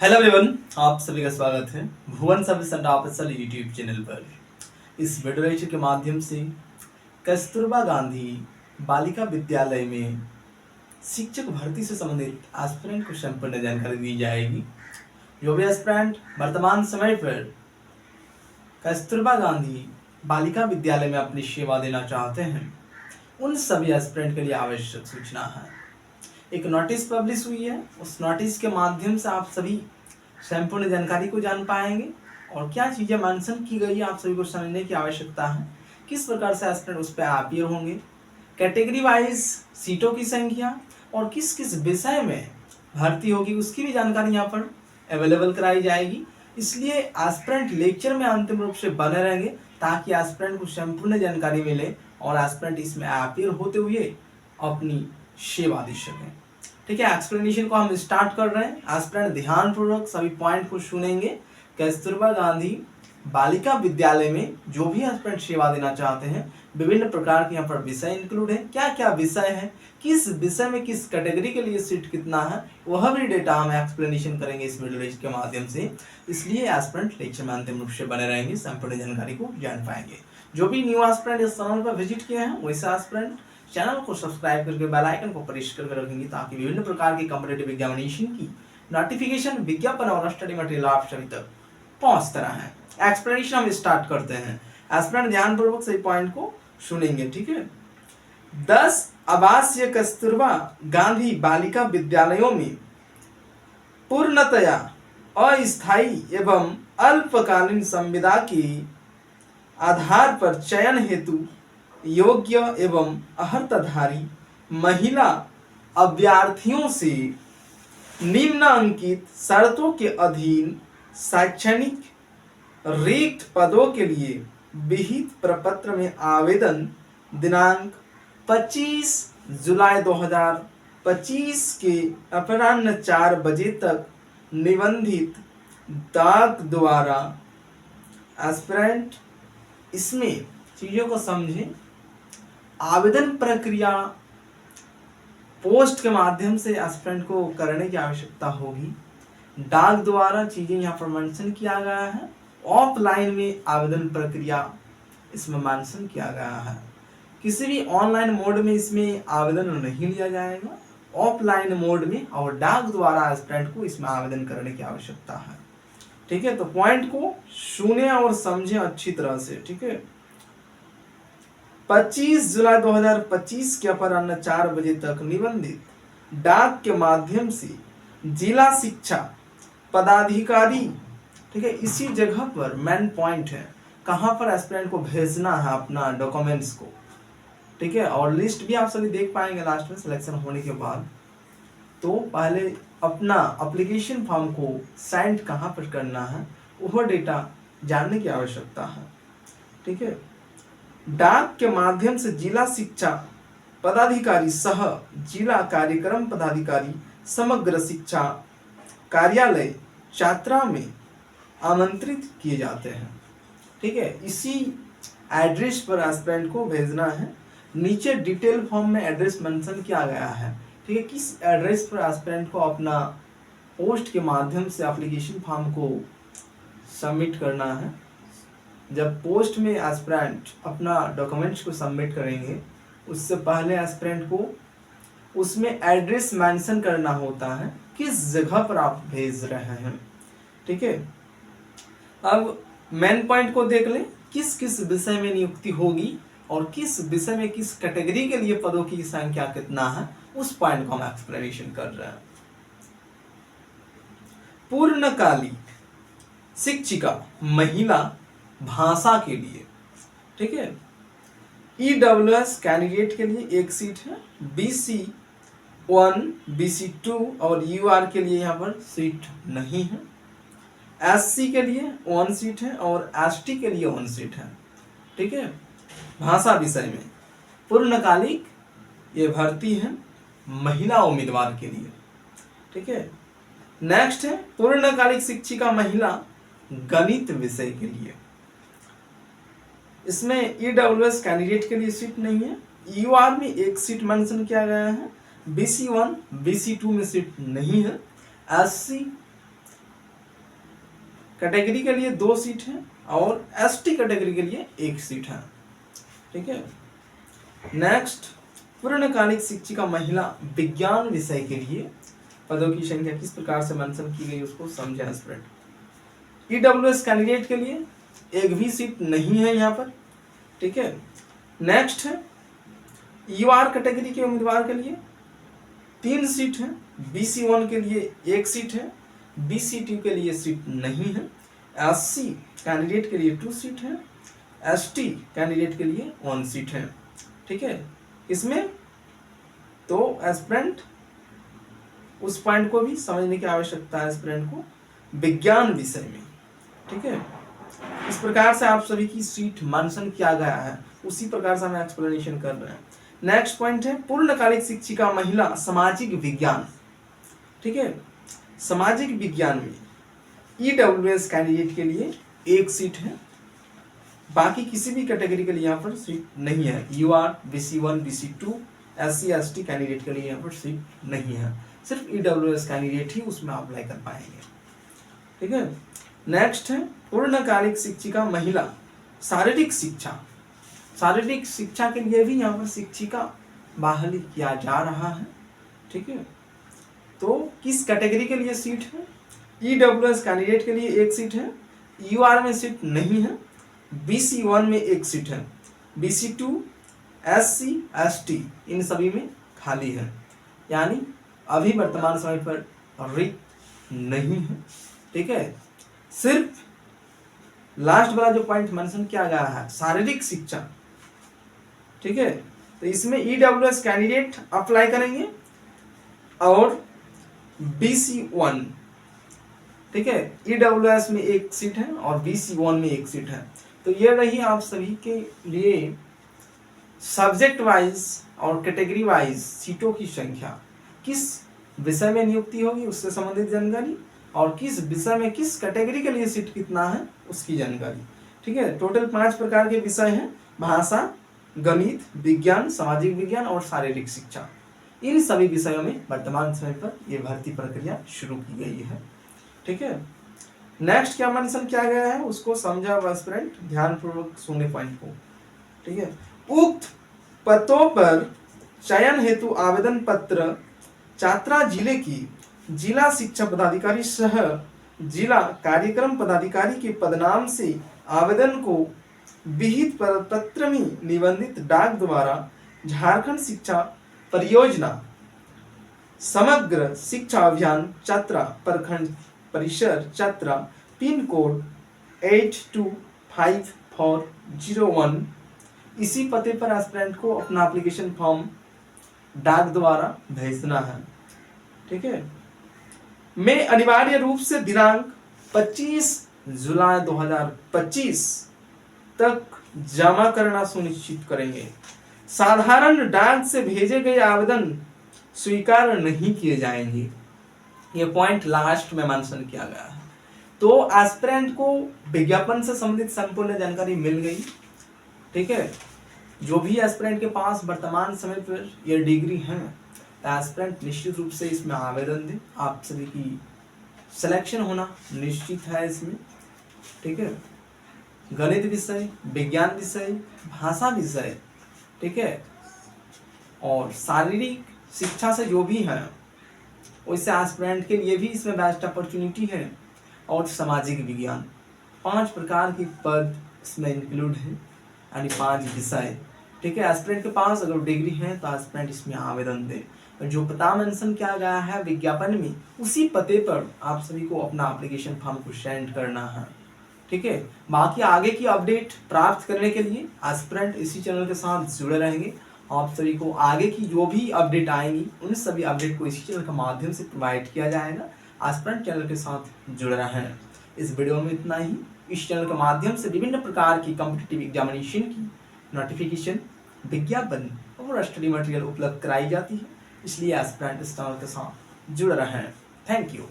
Hello everyone, आप सभी का स्वागत है Bhuvan service and official YouTube channel पर। इस वीडियो लेक्चर के माध्यम से कस्तूरबा गांधी बालिका विद्यालय में शिक्षक भर्ती से संबंधित एस्पिरेंट को संपूर्ण जानकारी दी जाएगी। जो भी एस्पिरेंट वर्तमान समय पर कस्तूरबा गांधी बालिका विद्यालय में अपनी सेवा देना चाहते हैं, उन सभी एस्पिरेंट के लिए आवश्यक सूचना है। एक नोटिस पब्लिश हुई है, उस नोटिस के माध्यम से आप सभी संपूर्ण जानकारी को जान पाएंगे और क्या चीज़ें मेंशन की गई है आप सभी को समझने की आवश्यकता है। किस प्रकार से एस्पिरेंट उस पर अपीयर होंगे, कैटेगरी वाइज सीटों की संख्या और किस किस विषय में भर्ती होगी उसकी भी जानकारी यहाँ पर अवेलेबल कराई जाएगी। इसलिए एस्पिरेंट लेक्चर में अंतिम रूप से बने रहेंगे ताकि एस्पिरेंट को संपूर्ण जानकारी मिले और एस्पिरेंट इसमें अपीयर होते हुए अपनी सेवा दे सकें। ठीक है, एक्सप्लेनेशन को हम स्टार्ट कर रहे हैं। एस्पिरेंट ध्यानपूर्वक सभी पॉइंट को सुनेंगे। कस्तूरबा गांधी बालिका विद्यालय में जो भी एस्पिरेंट सेवा देना चाहते हैं, विभिन्न प्रकार के यहाँ पर विषय इंक्लूड है। क्या क्या विषय है, किस विषय में किस कैटेगरी के लिए सीट कितना है, वह भी डेटा हम एक्सप्लेनेशन करेंगे इस वीडियो लेक्चर के माध्यम से। इसलिए एस्पिरेंट लेक्चर में अंतिम रूप से बने रहेंगे, संपूर्ण जानकारी को जान पाएंगे। जो भी न्यू एस्पिरेंट इस चैनल पर विजिट किए हैं, वैसे एस्पिरेंट चैनल को सब्सक्राइब करके बेल आइकन को प्रेस करके रखेंगे ताकि विभिन्न प्रकार के कॉम्पिटिटिव एग्जामिनेशन की नोटिफिकेशन, विज्ञापन और स्टडी मटेरियल आप सभी तक पहुंचता रहे। एक्सप्लेनेशन हम स्टार्ट करते हैं। एस्पिरेंट ध्यानपूर्वक सही पॉइंट को सुनेंगे। ठीक है, 10 आवासीय कस्तूरबा गांधी बालिका विद्यालयों में पूर्णतया अस्थायी एवं अल्पकालीन संविदा के आधार पर चयन हेतु योग्य एवं अर्हताधारी महिला अभ्यर्थियों से निम्नलिखित शर्तों के अधीन शैक्षणिक रिक्त पदों के लिए विहित प्रपत्र में आवेदन दिनांक 25 जुलाई 2025 के अपराह्न 4 बजे तक निबंधित डाक द्वारा एस्पिरेंट इसमें चीज़ों को समझें। आवेदन प्रक्रिया पोस्ट के माध्यम से एस्पिरेंट को करने की आवश्यकता होगी। डाक द्वारा चीज़ें यहाँ पर मेंशन किया गया है। ऑफलाइन में आवेदन प्रक्रिया इसमें मेंशन किया गया है। किसी भी ऑनलाइन मोड में इसमें आवेदन नहीं लिया जाएगा, ऑफलाइन मोड में और डाक द्वारा एस्पिरेंट को इसमें आवेदन करने की आवश्यकता है। ठीक है, तो पॉइंट को सुने और समझें अच्छी तरह से। ठीक है, 25 जुलाई 2025 के अपराह्न 4 बजे तक निबंधित डाक के माध्यम से जिला शिक्षा पदाधिकारी, ठीक है, इसी जगह पर मेन पॉइंट है कहाँ पर एस्पिरेंट को भेजना है अपना डॉक्यूमेंट्स को। ठीक है, और लिस्ट भी आप सभी देख पाएंगे लास्ट में सिलेक्शन होने के बाद। तो पहले अपना एप्लीकेशन फॉर्म को सेंड कहाँ पर करना है वह डेटा जानने की आवश्यकता है। ठीक है, डाक के माध्यम से जिला शिक्षा पदाधिकारी सह जिला कार्यक्रम पदाधिकारी समग्र शिक्षा कार्यालय छात्रा में आमंत्रित किए जाते हैं। ठीक है, इसी एड्रेस पर एस्पिरेंट को भेजना है। नीचे डिटेल फॉर्म में एड्रेस मेंशन किया गया है। ठीक है, किस एड्रेस पर एस्पिरेंट को अपना पोस्ट के माध्यम से एप्लीकेशन फॉर्म को सबमिट करना है। जब पोस्ट में एस्पिरेंट अपना डॉक्यूमेंट्स को सबमिट करेंगे, उससे पहले एस्पिरेंट को उसमें एड्रेस मेंशन करना होता है किस जगह पर आप भेज रहे हैं। ठीक है, अब मेन पॉइंट को देख लें, किस किस विषय में नियुक्ति होगी और किस विषय में किस कैटेगरी के लिए पदों की संख्या कितना है, उस पॉइंट को हम एक्सप्लेनेशन कर रहे हैं। पूर्णकालिक शिक्षिका महिला भाषा के लिए, ठीक है, EWS कैंडिडेट के लिए 1 सीट है, BC1 BC2 और UR के लिए यहाँ पर सीट नहीं है। SC के लिए 1 सीट है और ST के लिए 1 सीट है। ठीक है, भाषा विषय में पूर्णकालिक ये भर्ती है महिला उम्मीदवार के लिए। ठीक है, नेक्स्ट है पूर्णकालिक शिक्षिका महिला गणित विषय के लिए। इसमें EWS कैंडिडेट के लिए सीट नहीं है। UR में 1 सीट मेंशन किया गया है, BC1 BC2 में सीट नहीं है। SC कैटेगरी के लिए 2 सीट हैं और एसटी कैटेगरी के लिए 1 सीट है। ठीक है। नेक्स्ट, पूर्णकालिक शिक्षिका महिला विज्ञान विषय के लिए पदों की संख्या किस प्रकार से मेंशन की गई उसको समझें स्टूडेंट। ईडब्ल्यूएस कैंडिडेट के लिए 1 भी सीट नहीं है यहाँ पर। ठीक है। नेक्स्ट है यूआर कैटेगरी के उम्मीदवार के लिए 3 सीट है, BC1 के लिए 1 सीट है, BC2 के लिए सीट नहीं है, SC कैंडिडेट के लिए 2 सीट है, ST कैंडिडेट के लिए 1 सीट है। ठीक है। इसमें तो एस्पिरेंट उस पॉइंट को भी समझने की आवश्यकता है एस्पिरेंट को विज्ञान विषय में। ठीक है। इस प्रकार से आप सभी की सीट मेंशन किया गया है, उसी प्रकार से हम एक्सप्लेनेशन कर रहे हैं। नेक्स्ट पॉइंट है पूर्णकालिक शिक्षिका महिला सामाजिक विज्ञान। ठीक है। सामाजिक विज्ञान में ईडब्ल्यूएस कैंडिडेट के लिए 1 सीट है, बाकी किसी भी कैटेगरी के लिए यहाँ पर सीट नहीं है। यूआर, BC1, BC2, SC ST candidate के लिए यहाँ पर सीट नहीं है, सिर्फ ईडब्ल्यूएस कैंडिडेट ही उसमें अप्लाई कर पाएंगे। ठीक है। नेक्स्ट है पूर्णकालिक शिक्षिका महिला शारीरिक शिक्षा। शारीरिक शिक्षा के लिए भी यहाँ पर शिक्षिका बहाली किया जा रहा है। ठीक है। तो किस कैटेगरी के लिए सीट है? ईडब्ल्यूएस कैंडिडेट के लिए 1 सीट है, यूआर में सीट नहीं है, BC1 में 1 सीट है, BC2, SC ST इन सभी में खाली है, यानी अभी वर्तमान समय पर रिक्त नहीं है। ठीक है। सिर्फ लास्ट वाला जो पॉइंट मेंशन किया गया है शारीरिक शिक्षा। ठीक है। तो इसमें ईडब्ल्यूएस कैंडिडेट अप्लाई करेंगे और BC1। ठीक है। ईडब्ल्यूएस में 1 सीट है और BC1 में 1 सीट है। तो ये रही आप सभी के लिए सब्जेक्ट वाइज और कैटेगरी वाइज सीटों की संख्या, किस विषय में नियुक्ति होगी उससे संबंधित जानकारी और किस विषय में किस कैटेगरी के लिए सीट कितना है उसकी जानकारी। ठीक है। टोटल 5 प्रकार के विषय हैं, भाषा, गणित, विज्ञान, सामाजिक विज्ञान और शारीरिक शिक्षा। इन सभी विषयों में वर्तमान समय पर यह भर्ती प्रक्रिया शुरू की गई है। ठीक है। नेक्स्ट क्या मेंशन किया गया है उसको समझा एस्पिरेंट, ध्यानपूर्वक सुने पॉइंट को। ठीक है। उक्त पदों पर चयन हेतु आवेदन पत्र छात्रा जिले की जिला शिक्षा पदाधिकारी सह जिला कार्यक्रम पदाधिकारी के पदनाम से आवेदन को विहित पत्र में निबंधित डाक द्वारा झारखंड शिक्षा परियोजना समग्र शिक्षा अभियान छात्रा प्रखंड परिसर छात्रा पिन कोड 825401 इसी पते पर एस्पिरेंट को अपना एप्लीकेशन फॉर्म डाक द्वारा भेजना है। ठीक है। में अनिवार्य रूप से दिनांक 25 जुलाई 2025 तक जमा करना सुनिश्चित करेंगे। साधारण डाक से भेजे गए आवेदन स्वीकार नहीं किए जाएंगे। ये पॉइंट लास्ट में मेंशन किया गया है। तो एस्पिरेंट को विज्ञापन से संबंधित संपूर्ण जानकारी मिल गई। ठीक है। जो भी एस्पिरेंट के पास वर्तमान समय पर ये डिग्री है तो एस्पिरेंट निश्चित रूप से इसमें आवेदन दें। आप सभी की सिलेक्शन होना निश्चित है इसमें। ठीक है। गणित विषय, विज्ञान विषय, भाषा विषय, ठीक है, और शारीरिक शिक्षा से जो भी है वैसे एस्पिरेंट के लिए भी इसमें बेस्ट अपॉर्चुनिटी है। और सामाजिक विज्ञान 5 प्रकार के पद इसमें इंक्लूड है, यानी 5 विषय। ठीक है। एस्पिरेंट के पास अगर डिग्री है तो एस्पिरेंट इसमें आवेदन दे। जो पता मेंशन किया गया है विज्ञापन में उसी पते पर आप सभी को अपना एप्लीकेशन फॉर्म को सेंड करना है। ठीक है। बाकी आगे की अपडेट प्राप्त करने के लिए एस्पिरेंट इसी चैनल के साथ जुड़े रहेंगे। आप सभी को आगे की जो भी अपडेट आएंगी उन सभी अपडेट को इसी चैनल के माध्यम से प्रोवाइड किया जाएगा। एस्पिरेंट चैनल के साथ जुड़े रहें। इस वीडियो में इतना ही। इस चैनल के माध्यम से विभिन्न प्रकार की कॉम्पिटिटिव एग्जामिनेशन की नोटिफिकेशन, विज्ञापन और स्टडी मटेरियल उपलब्ध कराई जाती है, इसलिए एस्पिरेंट इस चैनल के साथ जुड़े रहें। Thank you.